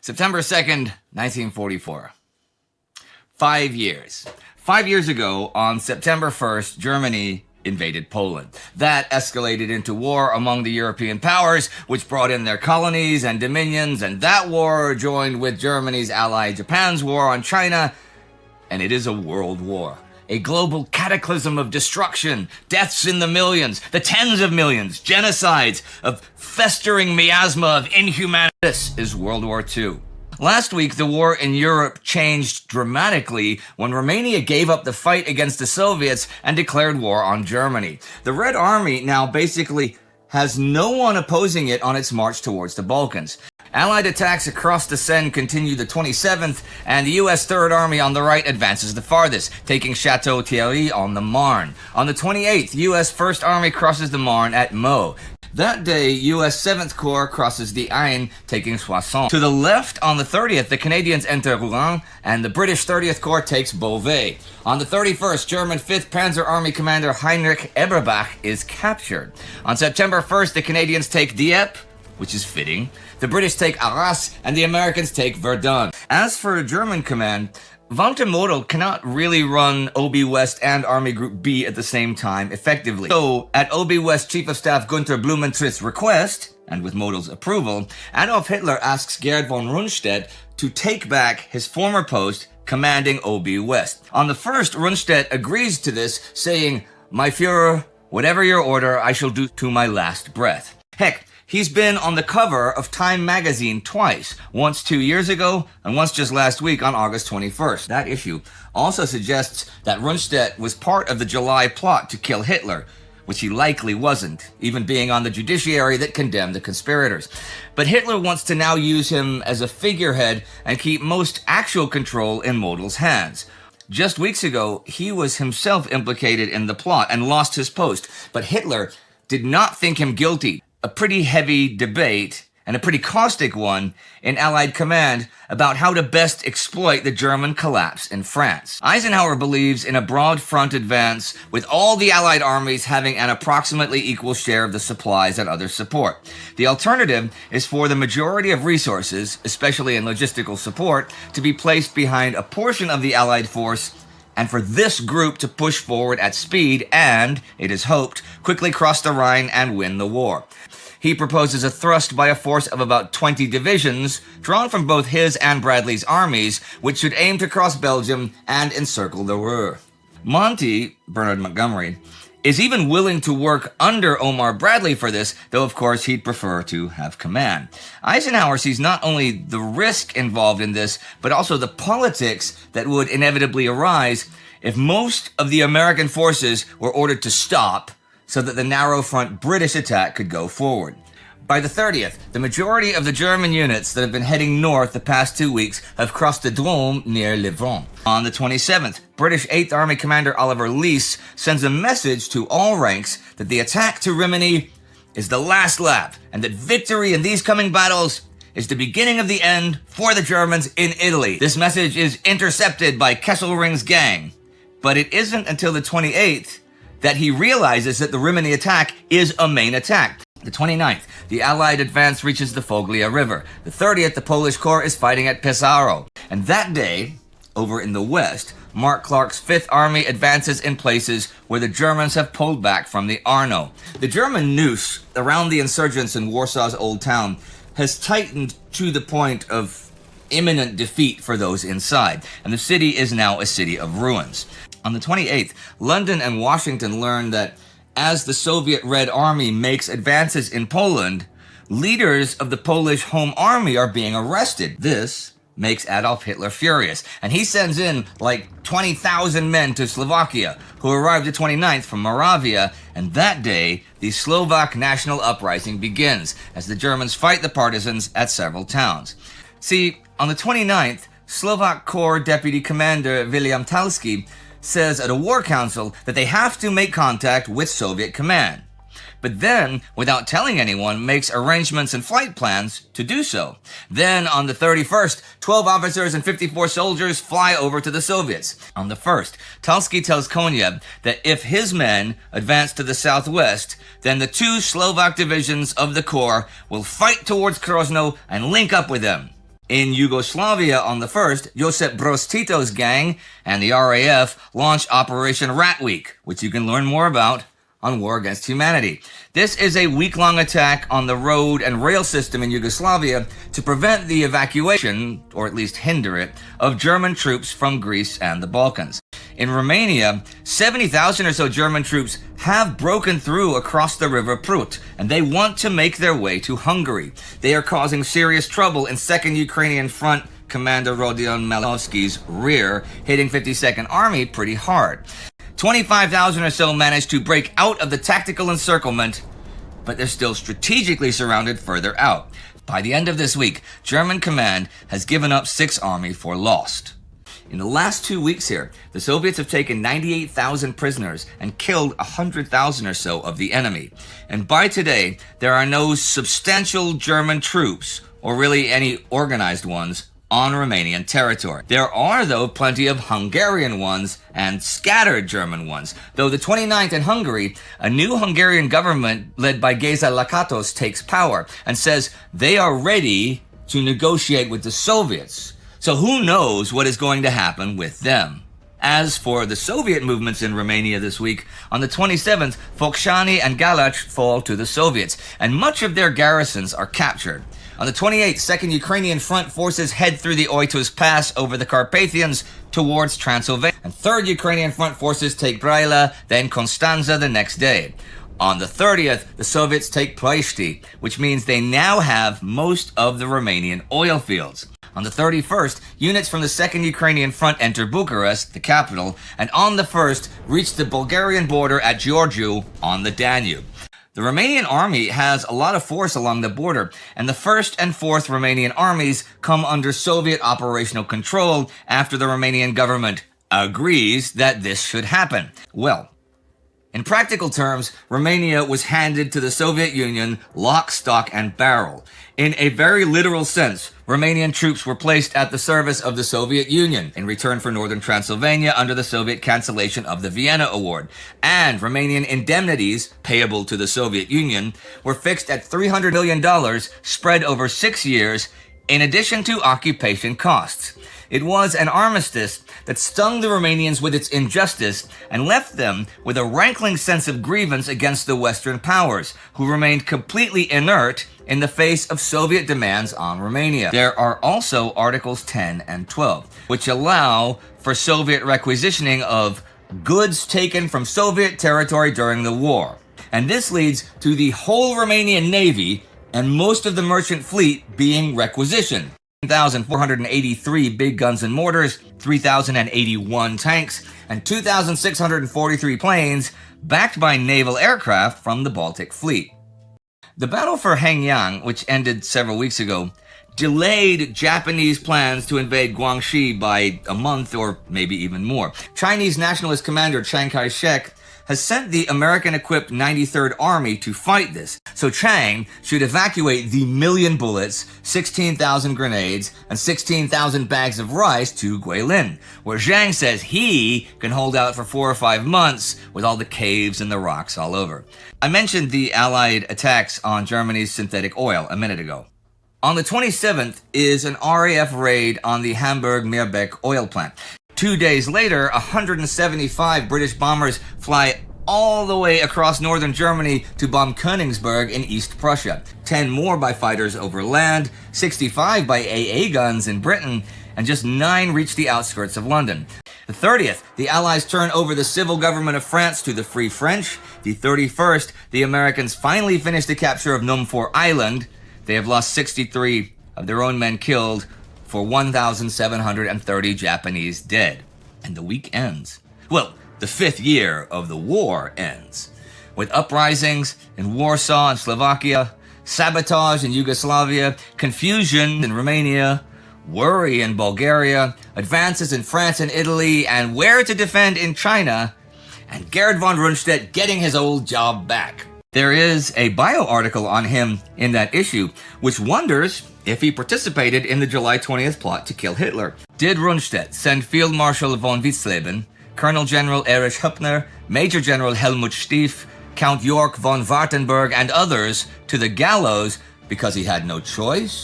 September 2nd, 1944. 5 years. 5 years ago, on September 1st, Germany invaded Poland. That escalated into war among the European powers, which brought in their colonies and dominions, and that war joined with Germany's ally Japan's war on China, and it is a world war. A global cataclysm of destruction, deaths in the millions, the tens of millions, genocides, of festering miasma of inhumanity. This is World War II. Last week, the war in Europe changed dramatically when Romania gave up the fight against the Soviets and declared war on Germany. The Red Army now basically has no one opposing it on its march towards the Balkans. Allied attacks across the Seine continue the 27th, and the U.S. Third Army on the right advances the farthest, taking Chateau Thierry on the Marne. On the 28th, U.S. First Army crosses the Marne at Meaux. That day, U.S. 7th Corps crosses the Aisne, taking Soissons. To the left, on the 30th, the Canadians enter Rouen, and the British 30th Corps takes Beauvais. On the 31st, German 5th Panzer Army Commander Heinrich Eberbach is captured. On September 1st, the Canadians take Dieppe, which is fitting. The British take Arras, and the Americans take Verdun. As for German command, Walter Model cannot really run OB West and Army Group B at the same time effectively. So, at OB West Chief of Staff Gunther Blumentritt's request, and with Model's approval, Adolf Hitler asks Gerd von Rundstedt to take back his former post commanding OB West. On the 1st, Rundstedt agrees to this, saying, "My Führer, whatever your order, I shall do to my last breath." Heck, he's been on the cover of Time magazine twice, once 2 years ago and once just last week on August 21st. That issue also suggests that Rundstedt was part of the July plot to kill Hitler, which he likely wasn't, even being on the judiciary that condemned the conspirators. But Hitler wants to now use him as a figurehead and keep most actual control in Model's hands. Just weeks ago, he was himself implicated in the plot and lost his post, but Hitler did not think him guilty. A pretty heavy debate, and a pretty caustic one, in Allied command about how to best exploit the German collapse in France. Eisenhower believes in a broad front advance, with all the Allied armies having an approximately equal share of the supplies and other support. The alternative is for the majority of resources, especially in logistical support, to be placed behind a portion of the Allied force, and for this group to push forward at speed and, it is hoped, quickly cross the Rhine and win the war. He proposes a thrust by a force of about 20 divisions, drawn from both his and Bradley's armies, which should aim to cross Belgium and encircle the Ruhr. Monty, Bernard Montgomery, is even willing to work under Omar Bradley for this, though of course he'd prefer to have command. Eisenhower sees not only the risk involved in this, but also the politics that would inevitably arise if most of the American forces were ordered to stop so that the narrow front British attack could go forward. By the 30th, the majority of the German units that have been heading north the past 2 weeks have crossed the Drôme near Livron. On the 27th, British 8th Army Commander Oliver Leese sends a message to all ranks that the attack to Rimini is the last lap, and that victory in these coming battles is the beginning of the end for the Germans in Italy. This message is intercepted by Kesselring's gang, but it isn't until the 28th that he realizes that the Rimini attack is a main attack. The 29th, the Allied advance reaches the Foglia River. The 30th, the Polish Corps is fighting at Pesaro. And that day, over in the west, Mark Clark's 5th Army advances in places where the Germans have pulled back from the Arno. The German noose around the insurgents in Warsaw's Old Town has tightened to the point of imminent defeat for those inside, and the city is now a city of ruins. On the 28th, London and Washington learn that as the Soviet Red Army makes advances in Poland, leaders of the Polish Home Army are being arrested. This makes Adolf Hitler furious, and he sends in like 20,000 men to Slovakia, who arrived the 29th from Moravia, and that day, the Slovak national uprising begins, as the Germans fight the partisans at several towns. See, on the 29th, Slovak Corps Deputy Commander William Talski says at a war council that they have to make contact with Soviet command. But then, without telling anyone, makes arrangements and flight plans to do so. Then, on the 31st, 12 officers and 54 soldiers fly over to the Soviets. On the 1st, Talski tells Konya that if his men advance to the southwest, then the 2 Slovak divisions of the Corps will fight towards Krosno and link up with them. In Yugoslavia on the 1st, Josip Broz Tito's gang and the RAF launched Operation Rat Week, which you can learn more about on War Against Humanity. This is a week-long attack on the road and rail system in Yugoslavia to prevent the evacuation, or at least hinder it, of German troops from Greece and the Balkans. In Romania, 70,000 or so German troops have broken through across the river Prut, and they want to make their way to Hungary. They are causing serious trouble in 2nd Ukrainian Front Commander Rodion Malinovsky's rear, hitting 52nd Army pretty hard. 25,000 or so managed to break out of the tactical encirclement, but they're still strategically surrounded further out. By the end of this week, German command has given up 6th Army for lost. In the last 2 weeks here, the Soviets have taken 98,000 prisoners and killed 100,000 or so of the enemy. And by today, there are no substantial German troops, or really any organized ones, on Romanian territory. There are, though, plenty of Hungarian ones and scattered German ones. Though the 29th in Hungary, a new Hungarian government led by Geza Lakatos takes power and says they are ready to negotiate with the Soviets. So who knows what is going to happen with them? As for the Soviet movements in Romania this week, on the 27th, Focșani and Galați fall to the Soviets, and much of their garrisons are captured. On the 28th, 2nd Ukrainian Front forces head through the Oitus Pass over the Carpathians towards Transylvania, and 3rd Ukrainian Front forces take Braila, then Constanza the next day. On the 30th, the Soviets take Ploiești, which means they now have most of the Romanian oil fields. On the 31st, units from the 2nd Ukrainian Front enter Bucharest, the capital, and on the 1st, reach the Bulgarian border at Giurgiu on the Danube. The Romanian army has a lot of force along the border, and the 1st and 4th Romanian armies come under Soviet operational control after the Romanian government agrees that this should happen. Well, in practical terms, Romania was handed to the Soviet Union lock, stock, and barrel. In a very literal sense, Romanian troops were placed at the service of the Soviet Union in return for northern Transylvania under the Soviet cancellation of the Vienna Award. And Romanian indemnities payable to the Soviet Union were fixed at $300 million spread over 6 years in addition to occupation costs. It was an armistice that stung the Romanians with its injustice and left them with a rankling sense of grievance against the Western powers, who remained completely inert in the face of Soviet demands on Romania. There are also Articles 10 and 12, which allow for Soviet requisitioning of goods taken from Soviet territory during the war. And this leads to the whole Romanian Navy and most of the merchant fleet being requisitioned. 1,483 big guns and mortars, 3,081 tanks, and 2,643 planes backed by naval aircraft from the Baltic Fleet. The battle for Hanyang, which ended several weeks ago, delayed Japanese plans to invade Guangxi by a month or maybe even more. Chinese nationalist commander Chiang Kai-shek has sent the American-equipped 93rd Army to fight this. So Chiang should evacuate the 1,000,000 bullets, 16,000 grenades, and 16,000 bags of rice to Guilin, where Zhang says he can hold out for 4 or 5 months with all the caves and the rocks all over. I mentioned the Allied attacks on Germany's synthetic oil a minute ago. On the 27th is an RAF raid on the Hamburg-Meerbeck oil plant. 2 days later, 175 British bombers fly all the way across northern Germany to bomb Königsberg in East Prussia. 10 more by fighters over land, 65 by AA guns in Britain, and just 9 reach the outskirts of London. The 30th, the Allies turn over the civil government of France to the Free French. The 31st, the Americans finally finish the capture of Numfor Island. They have lost 63 of their own men killed, for 1,730 Japanese dead. And the week ends. Well, the 5th year of the war ends. With uprisings in Warsaw and Slovakia, sabotage in Yugoslavia, confusion in Romania, worry in Bulgaria, advances in France and Italy, and where to defend in China, and Gerd von Rundstedt getting his old job back. There is a bio article on him in that issue, which wonders if he participated in the July 20th plot to kill Hitler. Did Rundstedt send Field Marshal von Witzleben, Colonel General Erich Hüppner, Major General Helmut Stief, Count York von Wartenberg, and others to the gallows because he had no choice?